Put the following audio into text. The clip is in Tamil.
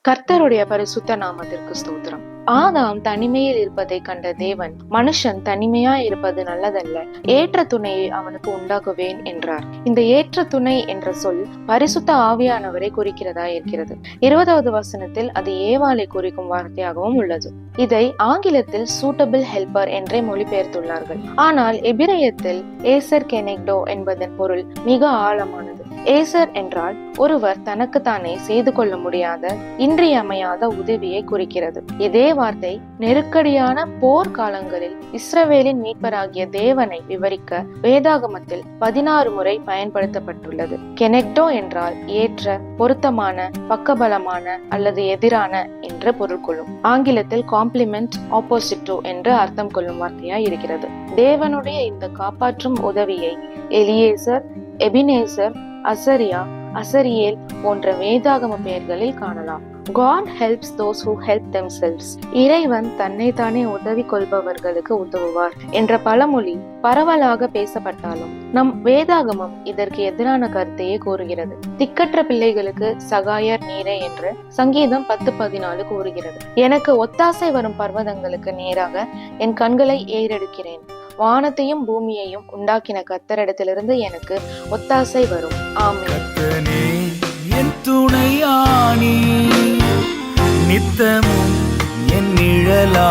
கர்த்தருடைய பரிசுத்த நாமத்திற்கு ஸ்தோத்திரம். ஆதாம் தனிமையில் இருப்பதை கண்ட தேவன், மனுஷன் தனிமையா இருப்பது நல்லதல்ல, ஏற்ற துணையை அவனுக்கு உண்டாக்குவேன் என்றார். இந்த ஏற்ற துணை என்ற சொல் பரிசுத்த ஆவியானவரை குறிக்கிறதா இருக்கிறது. 20வது வசனத்தில் அது ஏவாளை குறிக்கும் வார்த்தையாகவும் உள்ளது. இதை ஆங்கிலத்தில் சூட்டபிள் ஹெல்பர் என்றே மொழிபெயர்த்துள்ளார்கள். ஆனால் எபிரேயத்தில் ஏசர் கெனெக்டோ என்பதன் பொருள் மிக ஆழமானது. ஏசர் என்றால் ஒருவர் தனக்குத்தானே செய்து கொள்ள முடியாத இன்றியமையாத உதவியை குறிக்கிறது. இதே வார்த்தை நெருக்கடியான போர்க்காலங்களில் இஸ்ரவேலின் மீட்பராகிய தேவனை விவரிக்க வேதாகமத்தில் 16 முறை பயன்படுத்தப்பட்டுள்ளது. கெனெக்டோ என்றால் ஏற்ற, பொருத்தமான, பக்கபலமான அல்லது எதிரான என்று பொருள் கொள்ளும். ஆங்கிலத்தில் காம்ப்ளிமெண்ட், ஆப்போசிட்டோ என்று அர்த்தம் கொள்ளும் வார்த்தையாய் இருக்கிறது. தேவனுடைய இந்த காப்பாற்றும் உதவியை எலியேசர், எபினேசர், அசரியா, அசரியேல் போன்ற வேதாகம பெயர்களில் காணலாம். God helps those who help themselves. இறைவன் தன்னை தானே உதவி கொள்பவர்களுக்கு உதவுவார் என்ற பழமொழி பரவலாக பேசப்பட்டாலும் நம் வேதாகமம் இதற்கு எதிரான கருத்தையே கூறுகிறது. திக்கற்ற பிள்ளைகளுக்கு சகாயர் நீரே என்று சங்கீதம் 10:14 கூறுகிறது. எனக்கு ஒத்தாசை வரும் பர்வதங்களுக்கு நேராக என் கண்களை ஏறெடுக்கிறேன். வானத்தையும் பூமியையும் உண்டாக்கின கர்த்தரிடத்திலிருந்து எனக்கு ஒத்தாசை வரும். ஆமென். என் துணையானி நித்தமும் என் நிழலா